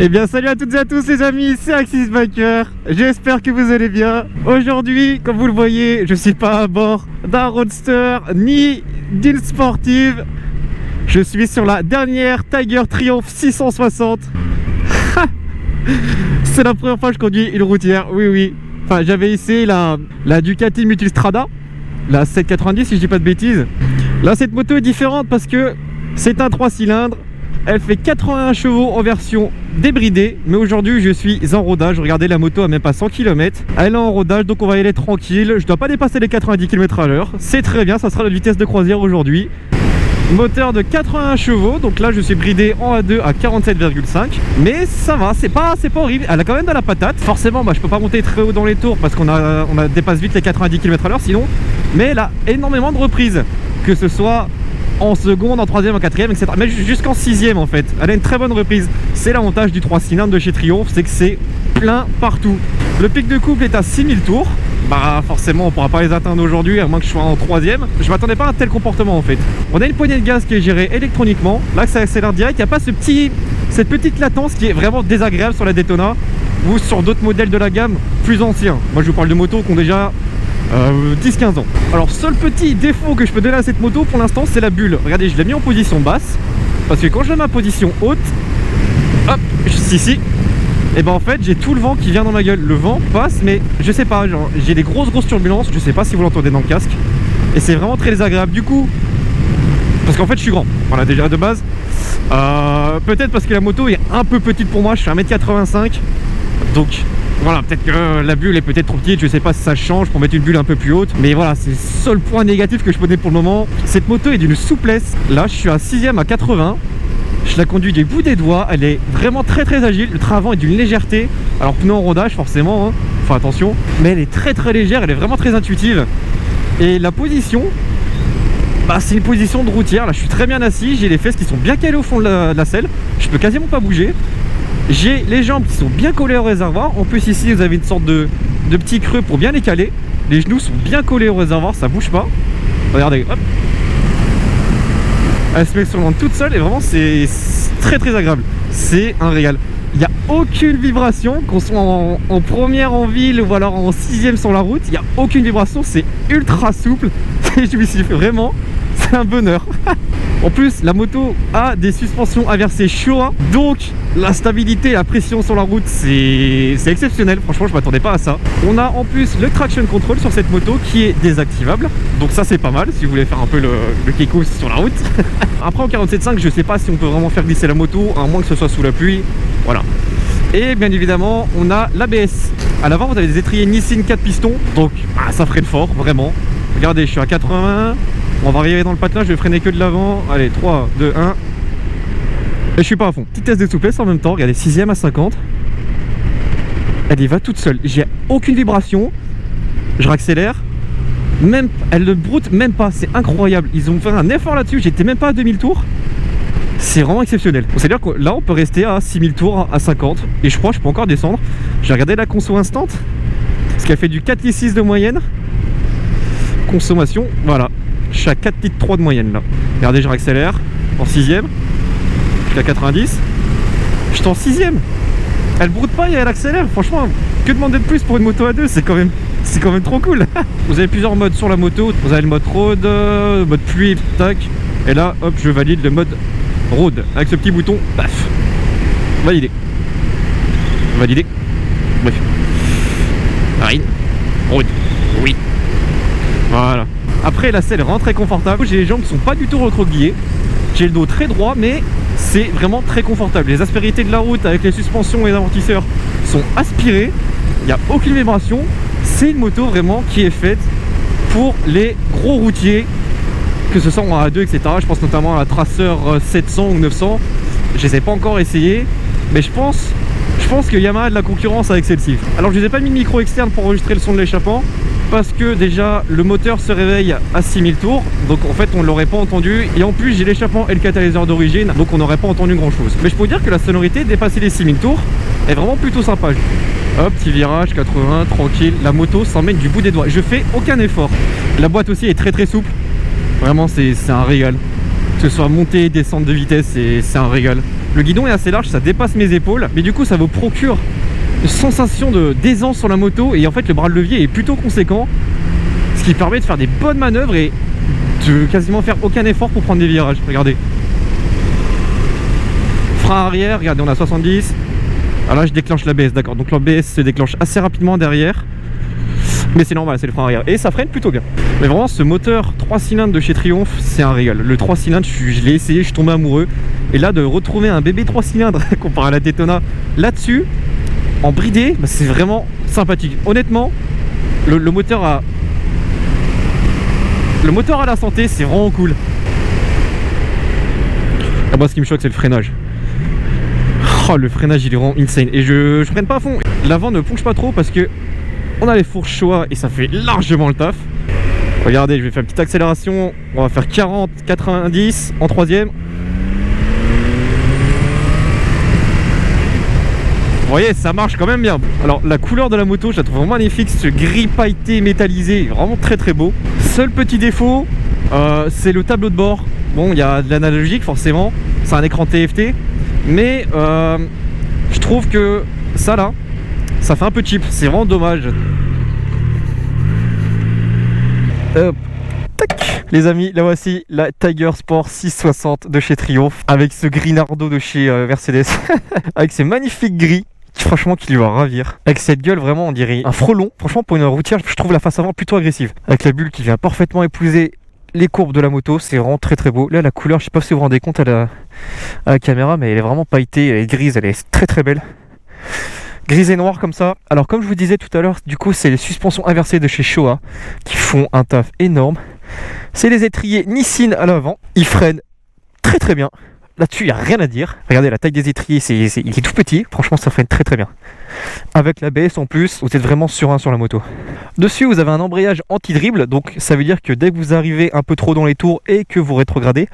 Eh bien salut à toutes et à tous les amis, c'est Axis Biker. J'espère que vous allez bien. Aujourd'hui, comme vous le voyez, je suis pas à bord d'un roadster ni d'une sportive. Je suis sur la dernière Tiger Triumph 660. C'est la première fois que je conduis une routière, oui. Enfin, j'avais essayé la Ducati Multistrada, la 790 si je dis pas de bêtises. Là, cette moto est différente parce que c'est un 3 cylindres. Elle fait 81 chevaux en version débridée, mais aujourd'hui je suis en rodage. Regardez, la moto a même pas 100 km. Elle est en rodage, donc on va y aller tranquille. Je dois pas dépasser les 90 km à l'heure. C'est très bien, ça sera notre vitesse de croisière aujourd'hui. Moteur de 81 chevaux, donc là je suis bridé en A2 à 47,5. Mais ça va, c'est pas horrible. Elle a quand même de la patate. Forcément, je peux pas monter très haut dans les tours parce qu'on dépasse vite les 90 km à l'heure sinon. Mais elle a énormément de reprises, que ce soit en seconde, en troisième, en quatrième, etc. Mais jusqu'en sixième en fait. Elle a une très bonne reprise. C'est l'avantage du 3 cylindres de chez Triumph, c'est que c'est plein partout. Le pic de couple est à 6000 tours. Forcément on pourra pas les atteindre aujourd'hui à moins que je sois en troisième. Je m'attendais pas à un tel comportement en fait. On a une poignée de gaz qui est gérée électroniquement. Là ça accélère direct. Il n'y a pas cette petite latence qui est vraiment désagréable sur la Daytona ou sur d'autres modèles de la gamme plus anciens. Moi je vous parle de motos qui ont déjà 10-15 ans. Alors seul petit défaut que je peux donner à cette moto pour l'instant, c'est la bulle. Regardez, je l'ai mis en position basse parce que quand je la mets en position haute, hop, ici, et en fait j'ai tout le vent qui vient dans ma gueule. Le vent passe, mais je sais pas, genre j'ai des grosses turbulences. Je sais pas si vous l'entendez dans le casque, et c'est vraiment très désagréable du coup, parce qu'en fait je suis grand, voilà, déjà de base. Peut-être parce que la moto est un peu petite pour moi, je fais 1m85, donc voilà, peut-être que la bulle est peut-être trop petite, je sais pas si ça change pour mettre une bulle un peu plus haute. Mais voilà, c'est le seul point négatif que je peux donner pour le moment. Cette moto est d'une souplesse. Là, je suis à 6ème à 80. Je la conduis des bouts des doigts. Elle est vraiment très agile. Le train avant est d'une légèreté. Alors pneu en rodage forcément, hein. Faut attention. Mais elle est très légère, elle est vraiment très intuitive. Et la position, c'est une position de routière. Là, je suis très bien assis. J'ai les fesses qui sont bien calées au fond de la selle. Je peux quasiment pas bouger. J'ai les jambes qui sont bien collées au réservoir. En plus ici vous avez une sorte de petit creux pour bien les caler. Les genoux sont bien collés au réservoir, ça bouge pas. Regardez, hop. Elle se met sur le ventre toute seule et vraiment c'est très agréable. C'est un régal. Il n'y a aucune vibration, qu'on soit en première en ville ou alors en sixième sur la route. Il n'y a aucune vibration, c'est ultra souple. C'est jouissif, vraiment, c'est un bonheur. En plus, la moto a des suspensions inversées Showa, donc la stabilité, la pression sur la route, c'est exceptionnel. Franchement, je m'attendais pas à ça. On a en plus le traction control sur cette moto qui est désactivable, donc ça c'est pas mal si vous voulez faire un peu le kick-off sur la route. Après en 47.5, je sais pas si on peut vraiment faire glisser la moto, à moins que ce soit sous la pluie. Voilà. Et bien évidemment, on a l'ABS. À l'avant, vous avez des étriers Nissin 4 pistons, donc ça freine fort, vraiment. Regardez, je suis à 80. On va arriver dans le patelin, je vais freiner que de l'avant. Allez, 3, 2, 1. Et je suis pas à fond. Petite test de souplesse en même temps. Regardez, 6ème à 50. Elle y va toute seule. J'ai aucune vibration. Je réaccélère. Même, elle ne broute même pas. C'est incroyable. Ils ont fait un effort là-dessus. J'étais même pas à 2000 tours. C'est vraiment exceptionnel. C'est-à-dire que là, on peut rester à 6000 tours, à 50. Et je crois que je peux encore descendre. J'ai regardé la conso instant. Parce qu'elle fait du 4,6 de moyenne. Consommation, voilà. Je suis à 4,3 litres de moyenne là. Regardez, je réaccélère en 6ème. Je suis à 90. Je suis en 6ème. Elle broute pas et elle accélère. Franchement, que demander de plus pour une moto à deux? C'est quand même trop cool. Vous avez plusieurs modes sur la moto. Vous avez le mode road, le mode pluie, tac. Et là, hop, je valide le mode road avec ce petit bouton. Paf. Validé. Validé. Bref. Marine. Road. Oui. Voilà. Après la selle rend très confortable. J'ai les jambes qui sont pas du tout recroquevillées. J'ai le dos très droit, mais c'est vraiment très confortable. Les aspérités de la route avec les suspensions et les amortisseurs sont aspirés. Il n'y a aucune vibration. C'est une moto vraiment qui est faite pour les gros routiers, que ce soit en A2, etc. Je pense notamment à la Tracer 700 ou 900. Je les ai pas encore essayé, mais je pense que Yamaha a de la concurrence avec celle-ci. Alors je vous ai pas mis de micro externe pour enregistrer le son de l'échappement, parce que déjà le moteur se réveille à 6000 tours, donc en fait on l'aurait pas entendu, et en plus j'ai l'échappement et le catalyseur d'origine, donc on n'aurait pas entendu grand chose. Mais je peux vous dire que la sonorité dépasser les 6000 tours est vraiment plutôt sympa. Hop, petit virage, 80, tranquille, la moto s'emmène du bout des doigts, je fais aucun effort. La boîte aussi est très souple, vraiment c'est un régal. Que ce soit montée, descente de vitesse, c'est un régal. Le guidon est assez large, ça dépasse mes épaules, mais du coup ça vous procure une sensation d'aisance sur la moto, et en fait le bras de levier est plutôt conséquent, ce qui permet de faire des bonnes manœuvres et de quasiment faire aucun effort pour prendre des virages. Regardez. Frein arrière, regardez, on a 70. Alors là je déclenche l'ABS, d'accord, donc l'ABS se déclenche assez rapidement derrière, mais c'est normal, c'est le frein arrière et ça freine plutôt bien. Mais vraiment ce moteur 3 cylindres de chez Triumph, c'est un régal. Le 3 cylindres, je l'ai essayé, je suis tombé amoureux, et là de retrouver un bébé 3 cylindres comparé à la Daytona là-dessus en bridé, bah, c'est vraiment sympathique. Honnêtement, le moteur a la santé, c'est vraiment cool. Ah bah, ce qui me choque, c'est le freinage. Oh, le freinage il est vraiment insane, et je freine pas à fond. L'avant ne plonge pas trop parce que on a les fourches Showa et ça fait largement le taf. Regardez, je vais faire une petite accélération, on va faire 40, 90 en troisième. Vous voyez, ça marche quand même bien. Alors la couleur de la moto, je la trouve vraiment magnifique, ce gris pailleté métallisé, vraiment très très beau. Seul petit défaut, c'est le tableau de bord. Bon, il y a de l'analogique forcément, c'est un écran TFT, mais je trouve que ça là, ça fait un peu cheap, c'est vraiment dommage. Tac. Les amis, là voici la Tiger Sport 660 de chez Triumph, avec ce Grinardo de chez Mercedes, avec ces magnifiques gris. Franchement, qui lui va ravir. Avec cette gueule, vraiment, on dirait un frelon. Franchement, pour une routière, je trouve la face avant plutôt agressive. Avec la bulle qui vient parfaitement épouser les courbes de la moto, c'est vraiment très très beau. Là, la couleur, je sais pas si vous vous rendez compte à la caméra, mais elle est vraiment pailletée, elle est grise, elle est très très belle. Grise et noire comme ça. Alors, comme je vous disais tout à l'heure, du coup, c'est les suspensions inversées de chez Showa qui font un taf énorme. C'est les étriers Nissin à l'avant. Ils freinent très très bien. Là-dessus, il n'y a rien à dire. Regardez la taille des étriers, il est tout petit. Franchement, ça freine très très bien. Avec l'ABS en plus, vous êtes vraiment serein sur la moto. Dessus, vous avez un embrayage anti-dribble. Donc, ça veut dire que dès que vous arrivez un peu trop dans les tours et que vous rétrogradez,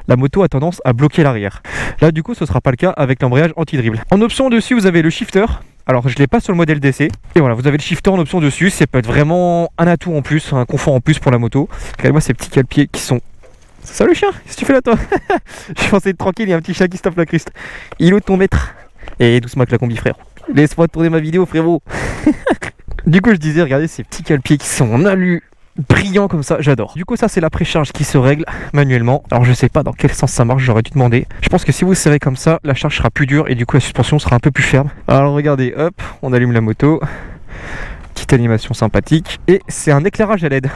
la moto a tendance à bloquer l'arrière. Là, du coup, ce ne sera pas le cas avec l'embrayage anti-dribble. En option dessus, vous avez le shifter. Alors, je ne l'ai pas sur le modèle DC. Et voilà, vous avez le shifter en option dessus. Ça peut être vraiment un atout en plus, un confort en plus pour la moto. Regardez-moi ces petits cale-pieds qui sont... Salut chien, qu'est-ce que tu fais là toi? Je pensais être tranquille, il y a un petit chat qui se tape la criste. Il est où ton maître? Et doucement avec la combi frère. Laisse-moi tourner ma vidéo frérot. Du coup je disais, regardez ces petits cale-pieds qui sont en alu, brillants comme ça, j'adore. Du coup ça c'est la précharge qui se règle manuellement. Alors je sais pas dans quel sens ça marche, j'aurais dû demander. Je pense que si vous serrez comme ça, la charge sera plus dure et du coup la suspension sera un peu plus ferme. Alors regardez, hop, on allume la moto. Petite animation sympathique. Et c'est un éclairage à LED.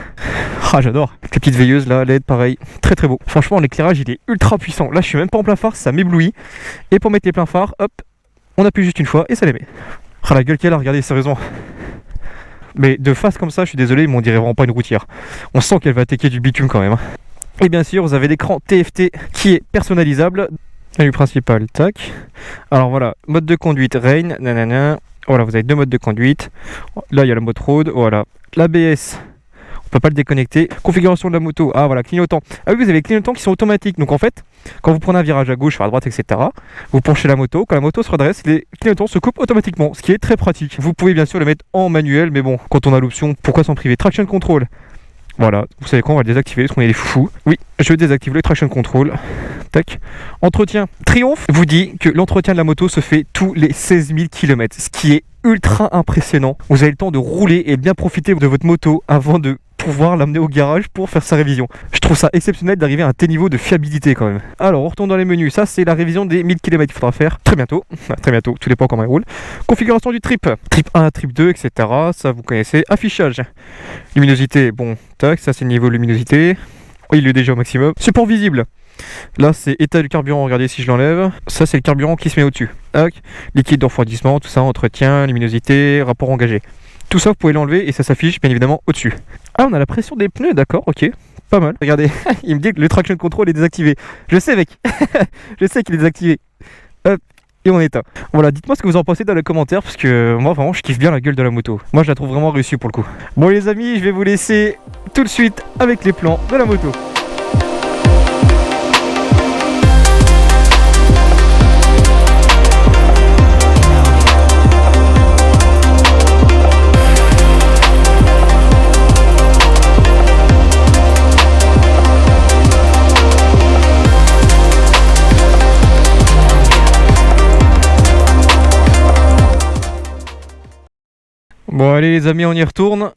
Ah j'adore. Les petites veilleuses là, LED pareil. Très très beau. Franchement l'éclairage il est ultra puissant. Là je suis même pas en plein phare, ça m'éblouit. Et pour mettre les pleins phares, hop, on appuie juste une fois et ça les met. Ah la gueule qu'elle a, regardez sérieusement. Mais de face comme ça, je suis désolé, mais on dirait vraiment pas une routière. On sent qu'elle va attaquer du bitume quand même. Et bien sûr vous avez l'écran TFT qui est personnalisable. Menu principal, tac. Alors voilà, mode de conduite rain, nanana. Voilà, vous avez deux modes de conduite. Là, il y a le mode road. Voilà. L'ABS, on peut pas le déconnecter. Configuration de la moto. Ah, voilà, clignotant. Ah oui, vous avez les clignotants qui sont automatiques. Donc, en fait, quand vous prenez un virage à gauche, à droite, etc., vous penchez la moto. Quand la moto se redresse, les clignotants se coupent automatiquement. Ce qui est très pratique. Vous pouvez bien sûr le mettre en manuel. Mais bon, quand on a l'option, pourquoi s'en priver? Traction control. Voilà, vous savez quoi, on va le désactiver parce qu'on est des foufous. Oui, je désactive le traction control. Tac. Entretien. Triumph vous dit que l'entretien de la moto se fait tous les 16 000 km, ce qui est ultra impressionnant. Vous avez le temps de rouler et bien profiter de votre moto avant de pouvoir l'amener au garage pour faire sa révision. Je trouve ça exceptionnel d'arriver à un tel niveau de fiabilité quand même. Alors on retourne dans les menus, ça c'est la révision des 1000 km qu'il faudra faire très bientôt, tout dépend comment il roule. Configuration du trip 1, trip 2, etc. Ça vous connaissez. Affichage, luminosité, bon tac, ça c'est le niveau luminosité. Oh, il est déjà au maximum. Support visible. Là c'est état du carburant, regardez si je l'enlève. Ça c'est le carburant qui se met au dessus. Liquide de refroidissement, tout ça, entretien, luminosité, rapport engagé. Tout ça vous pouvez l'enlever et ça s'affiche bien évidemment au dessus. Ah on a la pression des pneus, d'accord, ok. Pas mal, regardez, il me dit que le traction control est désactivé. Je sais mec, je sais qu'il est désactivé. Hop, et on éteint. Voilà, dites-moi ce que vous en pensez dans les commentaires parce que moi vraiment je kiffe bien la gueule de la moto. Moi je la trouve vraiment réussie pour le coup. Bon les amis, je vais vous laisser tout de suite avec les plans de la moto. Bon allez les amis, on y retourne.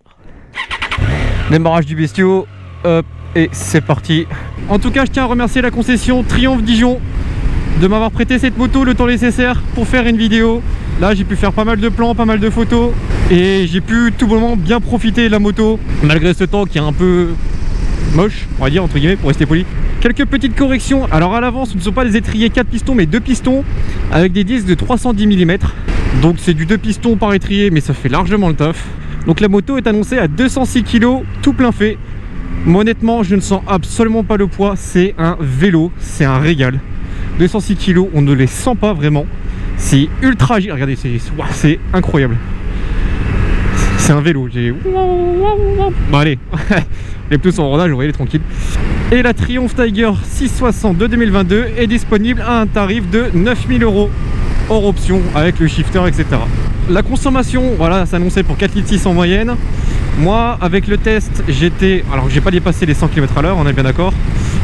Démarrage du bestiau. Hop, et c'est parti. En tout cas, je tiens à remercier la concession Triomphe Dijon de m'avoir prêté cette moto le temps nécessaire pour faire une vidéo. Là j'ai pu faire pas mal de plans, pas mal de photos, et j'ai pu tout bonnement bien profiter de la moto malgré ce temps qui est un peu moche, on va dire, entre guillemets, pour rester poli. Quelques petites corrections. Alors à l'avant, ce ne sont pas des étriers 4 pistons mais 2 pistons avec des disques de 310 mm. Donc c'est du 2 pistons par étrier, mais ça fait largement le taf. Donc la moto est annoncée à 206 kg tout plein fait. Moi, honnêtement, je ne sens absolument pas le poids. C'est un vélo, c'est un régal. 206 kg, on ne les sent pas vraiment. C'est ultra... Regardez, c'est incroyable. C'est un vélo. Bon allez, les pneus sont en rodage, vous voyez, tranquille. Et la Triumph Tiger 660 de 2022 est disponible à un tarif de 9000 € hors option avec le shifter, etc. La consommation, voilà, s'annonçait pour 4,6 litres en moyenne. Moi, avec le test, j'étais... Alors, j'ai pas dépassé les 100 km/h, on est bien d'accord.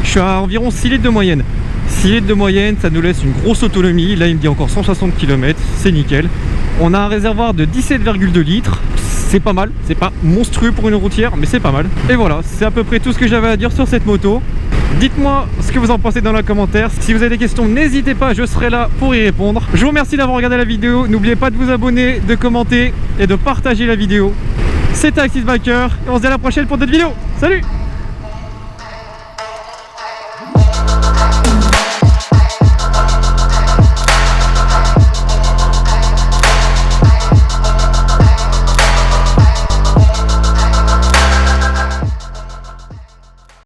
Je suis à environ 6 litres de moyenne. 6 litres de moyenne, ça nous laisse une grosse autonomie. Là, il me dit encore 160 km, c'est nickel. On a un réservoir de 17,2 litres. C'est pas mal, c'est pas monstrueux pour une routière, mais c'est pas mal. Et voilà, c'est à peu près tout ce que j'avais à dire sur cette moto. Dites-moi ce que vous en pensez dans les commentaires. Si vous avez des questions, n'hésitez pas, je serai là pour y répondre. Je vous remercie d'avoir regardé la vidéo. N'oubliez pas de vous abonner, de commenter et de partager la vidéo. C'était Axis Biker et on se dit à la prochaine pour d'autres vidéos. Salut!